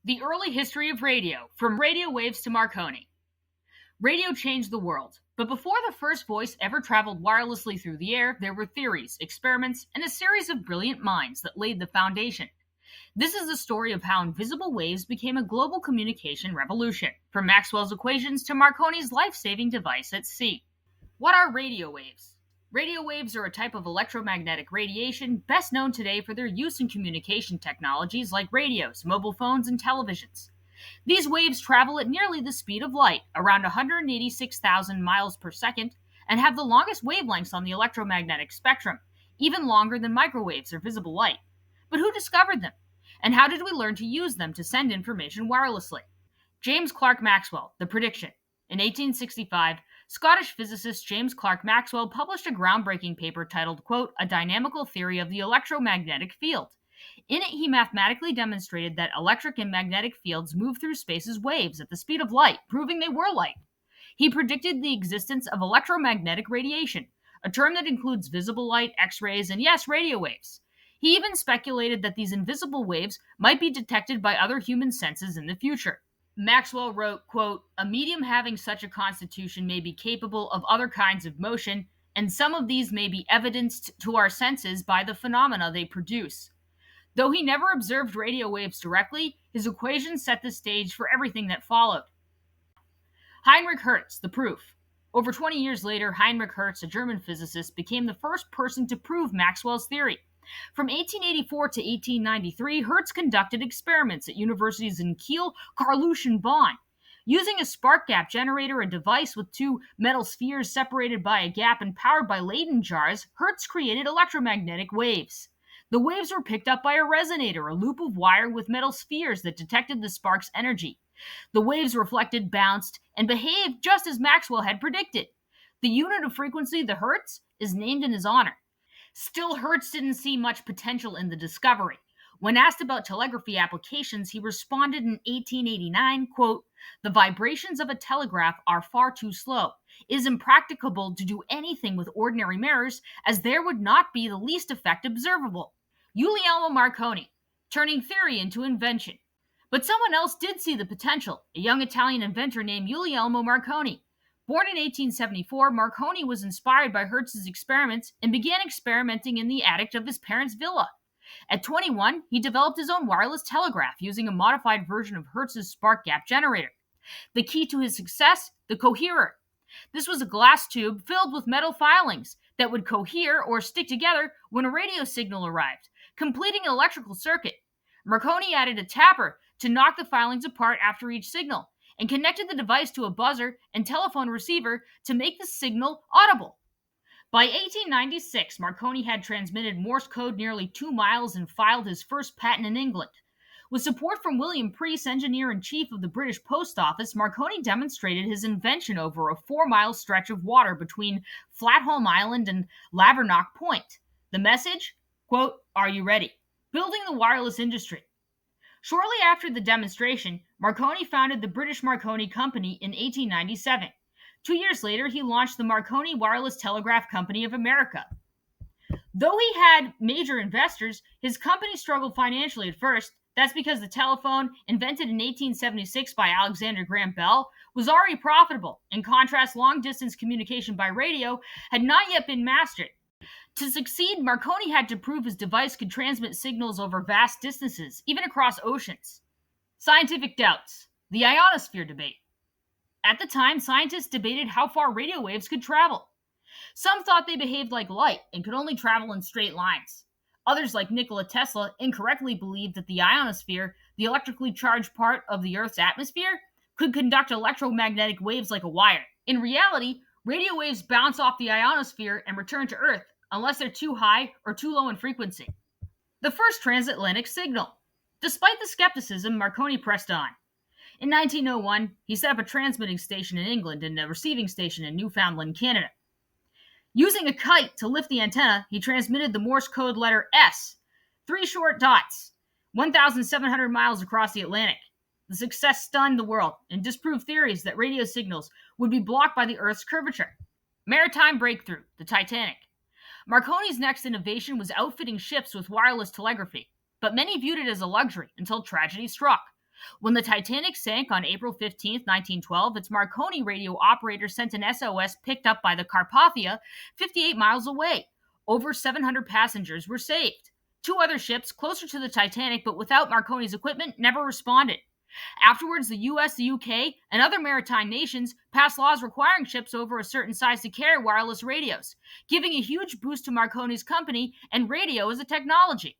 The early history of radio, from radio waves to Marconi. Radio changed the world, but before the first voice ever traveled wirelessly through the air, there were theories, experiments, and a series of brilliant minds that laid the foundation. This is the story of how invisible waves became a global communication revolution, from Maxwell's equations to Marconi's life-saving device at sea. What are radio waves? Radio waves are a type of electromagnetic radiation best known today for their use in communication technologies like radios, mobile phones, and televisions. These waves travel at nearly the speed of light, around 186,000 miles per second, and have the longest wavelengths on the electromagnetic spectrum, even longer than microwaves or visible light. But who discovered them? And how did we learn to use them to send information wirelessly? James Clerk Maxwell, The Prediction. In 1865, Scottish physicist James Clerk Maxwell published a groundbreaking paper titled, quote, A Dynamical Theory of the Electromagnetic Field. In it, he mathematically demonstrated that electric and magnetic fields move through space as waves at the speed of light, proving they were light. He predicted the existence of electromagnetic radiation, a term that includes visible light, X-rays, and yes, radio waves. He even speculated that these invisible waves might be detected by other human senses in the future. Maxwell wrote, quote, A medium having such a constitution may be capable of other kinds of motion, and some of these may be evidenced to our senses by the phenomena they produce. Though he never observed radio waves directly, his equations set the stage for everything that followed. Heinrich Hertz, the proof. Over 20 years later, Heinrich Hertz, a German physicist, became the first person to prove Maxwell's theory. From 1884 to 1893, Hertz conducted experiments at universities in Kiel, Karlsruhe, and Bonn. Using a spark gap generator, a device with two metal spheres separated by a gap and powered by Leyden jars, Hertz created electromagnetic waves. The waves were picked up by a resonator, a loop of wire with metal spheres that detected the spark's energy. The waves reflected, bounced, and behaved just as Maxwell had predicted. The unit of frequency, the hertz, is named in his honor. Still, Hertz didn't see much potential in the discovery. When asked about telegraphy applications, he responded in 1889, quote, The vibrations of a telegraph are far too slow. It is impracticable to do anything with ordinary mirrors, as there would not be the least effect observable. Guglielmo Marconi, turning theory into invention. But someone else did see the potential, a young Italian inventor named Guglielmo Marconi. Born in 1874, Marconi was inspired by Hertz's experiments and began experimenting in the attic of his parents' villa. At 21, he developed his own wireless telegraph using a modified version of Hertz's spark gap generator. The key to his success, the coherer. This was a glass tube filled with metal filings that would cohere or stick together when a radio signal arrived, completing an electrical circuit. Marconi added a tapper to knock the filings apart after each signal, and connected the device to a buzzer and telephone receiver to make the signal audible. By 1896, Marconi had transmitted Morse code nearly 2 miles and filed his first patent in England. With support from William Preece, engineer-in-chief of the British Post Office, Marconi demonstrated his invention over a 4-mile stretch of water between Flatholm Island and Lavernock Point. The message? Quote, Are you ready? Building the wireless industry. Shortly after the demonstration, Marconi founded the British Marconi Company in 1897. 2 years later, he launched the Marconi Wireless Telegraph Company of America. Though he had major investors, his company struggled financially at first. That's because the telephone, invented in 1876 by Alexander Graham Bell, was already profitable. In contrast, long-distance communication by radio had not yet been mastered. To succeed, Marconi had to prove his device could transmit signals over vast distances, even across oceans. Scientific doubts. The ionosphere debate. At the time, scientists debated how far radio waves could travel. Some thought they behaved like light and could only travel in straight lines. Others, like Nikola Tesla, incorrectly believed that the ionosphere, the electrically charged part of the Earth's atmosphere, could conduct electromagnetic waves like a wire. In reality, radio waves bounce off the ionosphere and return to Earth, unless they're too high or too low in frequency. The first transatlantic signal. Despite the skepticism, Marconi pressed on. In 1901, he set up a transmitting station in England and a receiving station in Newfoundland, Canada. Using a kite to lift the antenna, he transmitted the Morse code letter S, 3 short dots, 1,700 miles across the Atlantic. The success stunned the world and disproved theories that radio signals would be blocked by the Earth's curvature. Maritime breakthrough, the Titanic. Marconi's next innovation was outfitting ships with wireless telegraphy, but many viewed it as a luxury until tragedy struck. When the Titanic sank on April 15, 1912, its Marconi radio operator sent an SOS picked up by the Carpathia 58 miles away. Over 700 passengers were saved. Two other ships closer to the Titanic but without Marconi's equipment never responded. Afterwards, the US, the UK, and other maritime nations passed laws requiring ships over a certain size to carry wireless radios, giving a huge boost to Marconi's company and radio as a technology.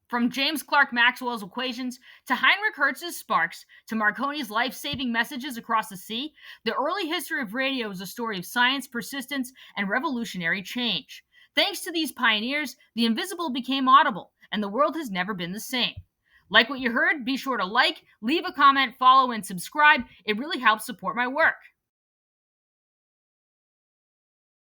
From James Clerk Maxwell's equations to Heinrich Hertz's sparks to Marconi's life-saving messages across the sea, the early history of radio is a story of science, persistence, and revolutionary change. Thanks to these pioneers, the invisible became audible, and the world has never been the same. Like what you heard? Be sure to like, leave a comment, follow, and subscribe. It really helps support my work.